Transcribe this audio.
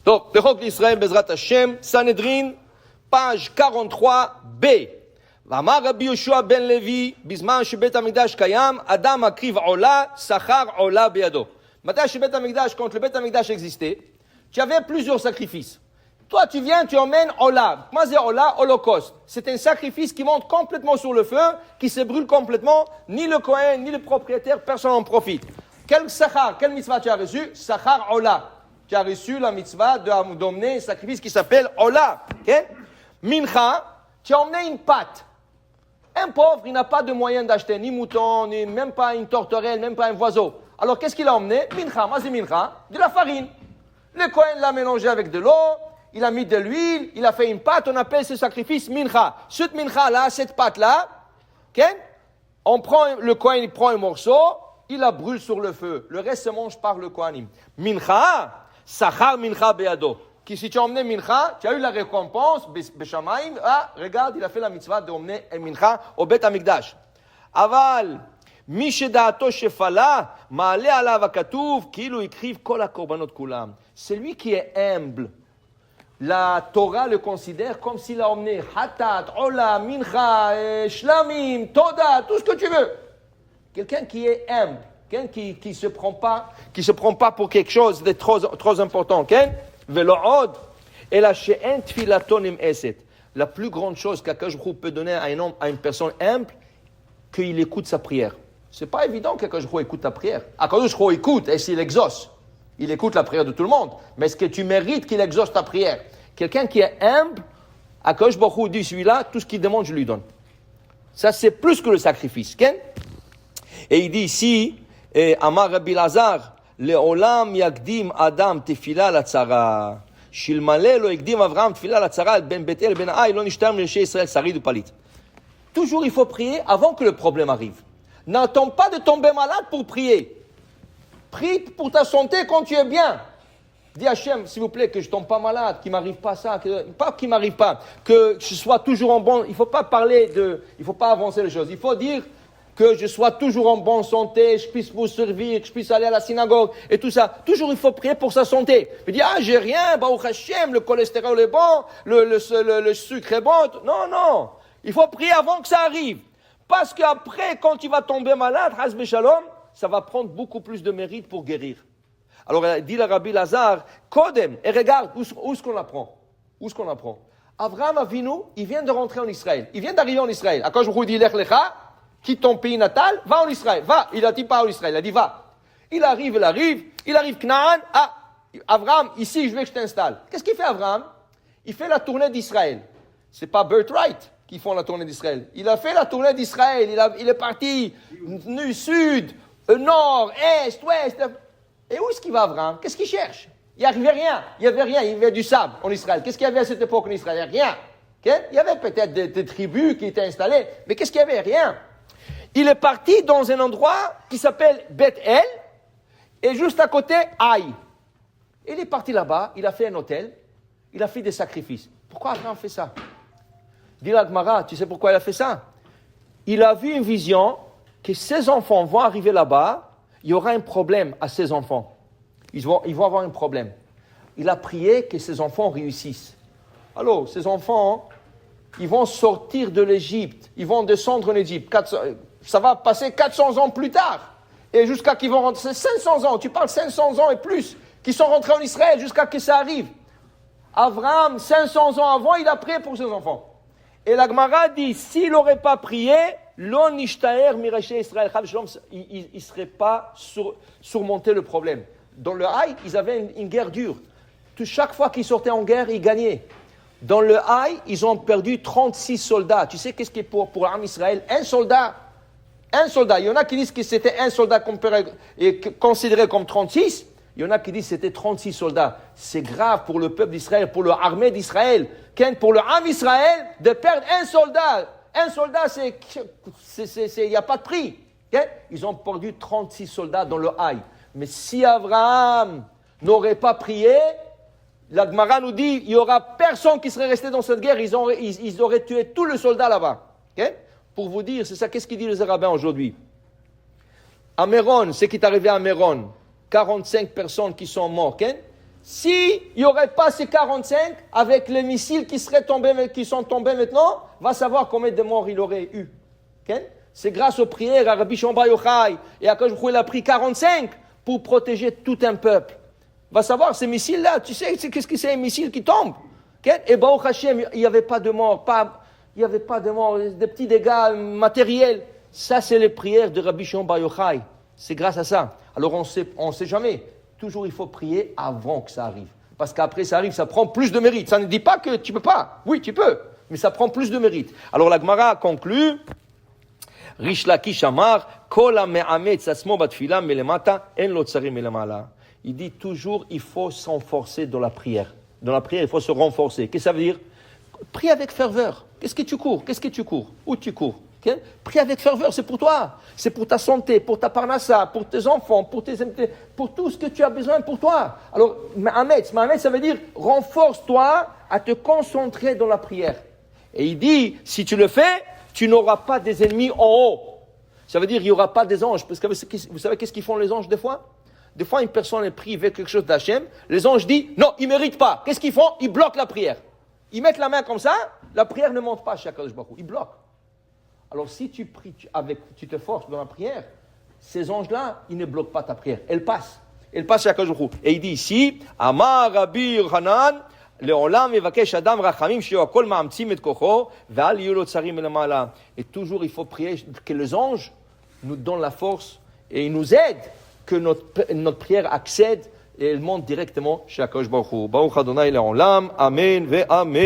טוב, לחוק לישראל בעזרת השם, סנהדרין, פאז' 43b. ואמר רבי יהושע בן לוי, בזמן שבית המקדש קיים, אדם מקריב עולה, שכר עולה בידו. מתי שבית המקדש, quand le bête המקדש existait, tu avais plusieurs sacrifices. Toi, tu viens, tu emmènes Ola. Moi, c'est Ola, holocauste. C'est un sacrifice qui monte complètement sur le feu, qui se brûle complètement. Ni le Kohen, ni le propriétaire, personne n'en profite. Quel sachar, quelle mitzvah tu as reçu? Sachar Ola. Tu as reçu la mitzvah d'emmener un sacrifice qui s'appelle Ola. Okay? Mincha, tu as emmené une pâte. Un pauvre, il n'a pas de moyen d'acheter ni mouton, ni même pas une tourterelle, même pas un oiseau. Alors, qu'est-ce qu'il a emmené? Mincha, moi c'est mincha, de la farine. Le Kohen l'a mélangé avec de l'eau, il a mis de l'huile, il a fait une pâte, on appelle ce sacrifice mincha. Cette mincha-là, cette pâte-là, okay? Le Kohen il prend un morceau, il la brûle sur le feu. Le reste se mange par le Kohanim. Mincha, sachar mincha beado. Si tu as emmené mincha, tu as eu la récompense, Beshamaim, regarde, il a fait la mitzvah d'emmener un mincha au Beth Amikdash. Aval, מי שדעתו שפלה, מעלה עליו הכתוב, כאילו הקריב כל הקורבנות כולם. Celui qui est humble, la Torah le considère comme s'il a emmené hatat, ola, mincha, shlamim, toda, tout ce que tu veux. Quelqu'un qui est humble, quelqu'un qui se prend pas pour quelque chose de trop important, ok? Velo od, ela she'en tfilato nim'eset. La plus grande chose qu'Akadosh Baruch Hu peut donner à un homme, à une personne humble, qu'il écoute sa prière. C'est pas évident qu'Akadosh Baruch Hu écoute ta prière. Akadosh Baruch Hu écoute, et s'il exauce, il écoute la prière de tout le monde. Mais est-ce que tu mérites qu'il exauce ta prière? Quelqu'un qui est humble, Akadosh Baruch Hu dit celui-là, tout ce qu'il demande, je lui donne. Ça, c'est plus que le sacrifice. Okay? Et il dit ici, Amar Rabbi Lazar, Le'olam yagdim Adam tefila latzara. Shilmale lo yagdim Avram tefila latzara, ben Betel ben Ai, lo nishtam l'Eche Israël, sarid ou palit. Toujours, il faut prier avant que le problème arrive. N'attends pas de tomber malade pour prier. Prie pour ta santé quand tu es bien. Dis Hachem, s'il vous plaît, que je ne tombe pas malade, qu'il ne m'arrive pas ça, pas qu'il ne m'arrive pas, que je sois toujours en bon. Il ne faut pas il ne faut pas avancer les choses. Il faut dire que je sois toujours en bonne santé, je puisse vous servir, que je puisse aller à la synagogue et tout ça. Toujours, il faut prier pour sa santé. Il dit, j'ai rien, Baruch Hachem, le cholestérol est bon, le sucre est bon. Non, non. Il faut prier avant que ça arrive. Parce qu'après, quand tu vas tomber malade, Hasbe Shalom, ça va prendre beaucoup plus de mérite pour guérir. Alors, dit le Rabbi Lazar, Kodem, et regarde, où est-ce qu'on apprend? Où est-ce qu'on apprend? Avraham Avinu, il vient de rentrer en Israël. Il vient d'arriver en Israël. À quand je vous dis, Lech Lecha, quitte ton pays natal, va en Israël. Va. Il a dit pas en Israël, il a dit va. Il arrive Canaan. Avraham, ici, je veux que je t'installe. Qu'est-ce qu'il fait Avraham? Il fait la tournée d'Israël. C'est pas birthright qui font la tournée d'Israël. Il a fait la tournée d'Israël. Il est parti sud, nord, est, ouest. Et où est-ce qu'il va, Abraham? Qu'est-ce qu'il cherche? Il n'y avait rien. Il y avait du sable en Israël. Qu'est-ce qu'il y avait à cette époque en Israël? Il n'y avait rien. Okay? Il y avait peut-être des tribus qui étaient installées, mais qu'est-ce qu'il y avait? Rien. Il est parti dans un endroit qui s'appelle Beth-El, et juste à côté, Haï. Il est parti là-bas, il a fait un hôtel, il a fait des sacrifices. Pourquoi Abraham fait ça? Dit la Gemara, tu sais pourquoi il a fait ça? Il a vu une vision que ses enfants vont arriver là-bas, il y aura un problème à ses enfants. Ils vont avoir un problème. Il a prié que ses enfants réussissent. Alors, ses enfants, ils vont sortir de l'Égypte, ils vont descendre en Égypte. Ça va passer 400 ans plus tard. Et jusqu'à qu'ils vont rentrer, 500 ans, tu parles 500 ans et plus, qui sont rentrés en Israël jusqu'à que ça arrive. Abraham, 500 ans avant, il a prié pour ses enfants. Et la Gemara dit, s'il n'aurait pas prié, l'on nishtaer miraché Israël, il ne serait pas surmonté le problème. Dans le Haï, ils avaient une guerre dure. Chaque fois qu'ils sortaient en guerre, ils gagnaient. Dans le Haï, ils ont perdu 36 soldats. Tu sais qu'est-ce qui est pour l'armée Israël? Un soldat. Il y en a qui disent que c'était un soldat considéré comme 36. Il y en a qui disent que c'était 36 soldats. C'est grave pour le peuple d'Israël, pour l'armée d'Israël. Pour le Ham Israël, de perdre un soldat. Un soldat, il n'y a pas de prix. Okay? Ils ont perdu 36 soldats dans le Haï. Mais si Abraham n'aurait pas prié, la Gemara nous dit il n'y aura personne qui serait resté dans cette guerre. Ils auraient tué tous les soldats là-bas. Okay? Pour vous dire, c'est ça, qu'est-ce qu'ils disent les rabbins aujourd'hui? À Méron, ce qui est arrivé à Méron, 45 personnes qui sont mortes. Okay? s'il n'y aurait pas ces 45, avec les missiles qui sont tombés maintenant, va savoir combien de morts il aurait eu. Okay? C'est grâce aux prières à Rabbi Shimon Bar Yochai et à Kadosh Baruch Hu, il a pris 45 pour protéger tout un peuple. Va savoir, ces missiles-là, tu sais, qu'est-ce que c'est un missile qui tombe? Okay? Et Baruch Hashem, il n'y avait pas de morts, il n'y avait pas de morts, des petits dégâts matériels. Ça, c'est les prières de Rabbi Shimon Bar Yochai. C'est grâce à ça. Alors, on sait jamais. Toujours, il faut prier avant que ça arrive. Parce qu'après, ça arrive, ça prend plus de mérite. Ça ne dit pas que tu ne peux pas. Oui, tu peux. Mais ça prend plus de mérite. Alors, la Gemara conclut. Rish Lakish Amar, Kol ha'me'ametz asmo batfila melemata, en lo tsarim melemala. Il dit toujours, il faut s'enforcer dans la prière. Dans la prière, il faut se renforcer. Qu'est-ce que ça veut dire? Prie avec ferveur. Qu'est-ce que tu cours? Où tu cours? Okay? Prie avec ferveur, c'est pour toi. C'est pour ta santé, pour ta parnassa, pour tes enfants, pour tout ce que tu as besoin pour toi. Alors, Ma'ametz, ça veut dire, renforce-toi à te concentrer dans la prière. Et il dit, si tu le fais, tu n'auras pas des ennemis en haut. Ça veut dire qu'il n'y aura pas des anges. Parce que vous savez qu'est-ce qu'ils font les anges des fois? Des fois, une personne est prise avec quelque chose d'Hachem. Les anges disent, non, ils ne méritent pas. Qu'est-ce qu'ils font? Ils bloquent la prière. Ils mettent la main comme ça, la prière ne monte pas chez Akadosh Baruch Hu. Ils bloquent. Alors, si tu pries, tu te forces dans la prière, ces anges-là, ils ne bloquent pas ta prière. Elles passent. Elles passent chez Akadosh Baruch Hu. Et il dit ici, Amar Rabbi Yochanan, Le'olam yevakesh adam rachamim she'o kol ma'amtzim et kocho ve'al yiyu lo tsarim melamala. Et toujours, il faut prier que les anges nous donnent la force et ils nous aident, que notre prière accède et elle monte directement chez Akadosh Baruch Hu. Baruch Adonai Le'olam. Amen ve'amen.